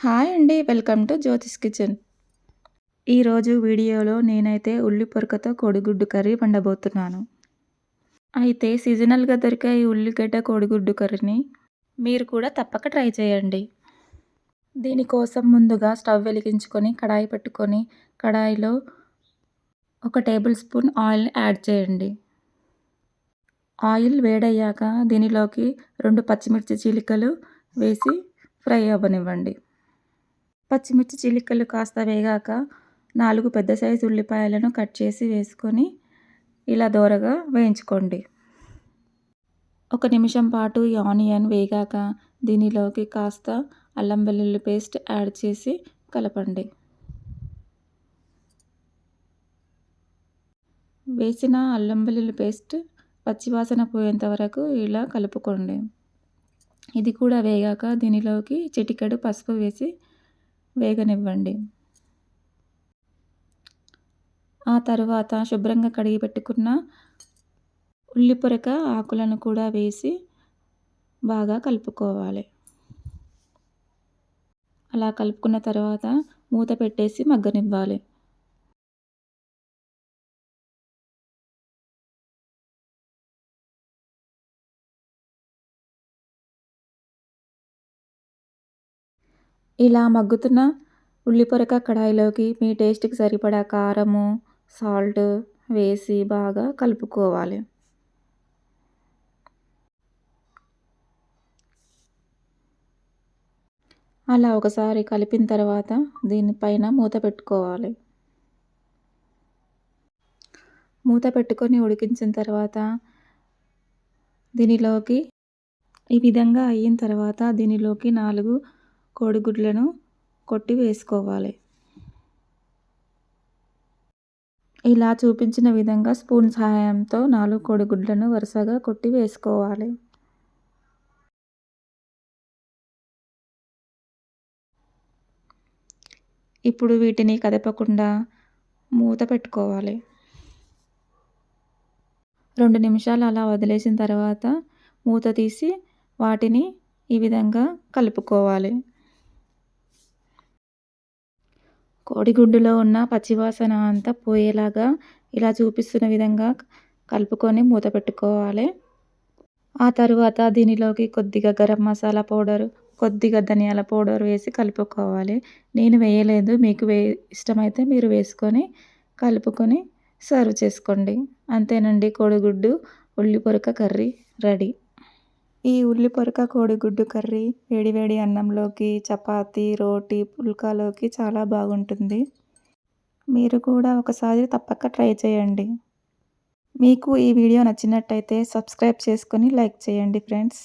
Hi అండి. Welcome to Jyothish kitchen. ఈరోజు వీడియోలో నేనైతే ఉల్లి పొరకతో కోడిగుడ్డు కర్రీ వండబోతున్నాను. అయితే సీజనల్‌గా దొరికే ఈ ఉల్లిగడ్డ కోడిగుడ్డు కర్రీని మీరు కూడా తప్పక ట్రై చేయండి. దీనికోసం ముందుగా స్టవ్ వెలిగించుకొని కడాయి పెట్టుకొని కడాయిలో ఒక టేబుల్ స్పూన్ ఆయిల్ యాడ్ చేయండి. ఆయిల్ వేడయ్యాక దీనిలోకి 2 పచ్చిమిర్చి చీలికలు వేసి ఫ్రై అవ్వనివ్వండి. పచ్చిమిర్చి చీలికలు కాస్త వేగాక 4 పెద్ద సైజు ఉల్లిపాయలను కట్ చేసి వేసుకొని ఇలా దోరగా వేయించుకోండి. 1 నిమిషం పాటు ఈ ఆనియన్ వేగాక దీనిలోకి కాస్త అల్లం వెల్లుల్లి పేస్ట్ యాడ్ చేసి కలపండి. వేసిన అల్లం వెల్లుల్లి పేస్ట్ పచ్చివాసన పోయేంత వరకు ఇలా కలుపుకోండి. ఇది కూడా వేగాక దీనిలోకి చిటికెడు పసుపు వేసి వేగనివ్వండి. ఆ తరువాత శుభ్రంగా కడిగి పెట్టుకున్న ఉల్లి పొరక ఆకులను కూడా వేసి బాగా కలుపుకోవాలి. అలా కలుపుకున్న తర్వాత మూత పెట్టేసి మగ్గనివ్వాలి. ఇలా మగ్గుతున్న ఉల్లి పొరక కడాయిలోకి మీ టేస్ట్‌కి సరిపడా కారము, సాల్ట్ వేసి బాగా కలుపుకోవాలి. అలా ఒకసారి కలిపిన తర్వాత దీనిపైన మూత పెట్టుకోవాలి. మూత పెట్టుకొని ఉడికించిన తర్వాత దీనిలోకి ఈ విధంగా అయిన తర్వాత దీనిలోకి 4 కోడిగుడ్లను కొట్టి వేసుకోవాలి. ఇలా చూపించిన విధంగా స్పూన్ సహాయంతో 4 కోడిగుడ్లను వరుసగా కొట్టి వేసుకోవాలి. ఇప్పుడు వీటిని కదపకుండా మూత పెట్టుకోవాలి. 2 నిమిషాలు అలా వదిలేసిన తర్వాత మూత తీసి వాటిని ఈ విధంగా కలుపుకోవాలి. కోడిగుడ్డులో ఉన్న పచ్చివాసన అంతా పోయేలాగా ఇలా చూపిస్తున్న విధంగా కలుపుకొని మూత పెట్టుకోవాలి. ఆ తరువాత దీనిలోకి కొద్దిగా గరం మసాలా పౌడర్, కొద్దిగా ధనియాల పౌడర్ వేసి కలుపుకోవాలి. నేను వేయలేదు. మీకు ఇష్టమైతే మీరు వేసుకొని కలుపుకొని సర్వ్ చేసుకోండి. అంతేనండి, కోడిగుడ్డు ఉల్లి పొరక కర్రీ రెడీ. ఈ ఉల్లి పొరక కోడిగుడ్డు కర్రీ వేడి వేడి అన్నంలోకి, చపాతీ, రోటీ, పుల్కాలోకి చాలా బాగుంటుంది. మీరు కూడా ఒకసారి తప్పక ట్రై చేయండి. మీకు ఈ వీడియో నచ్చినట్టయితే సబ్స్క్రైబ్ చేసుకొని లైక్ చేయండి ఫ్రెండ్స్.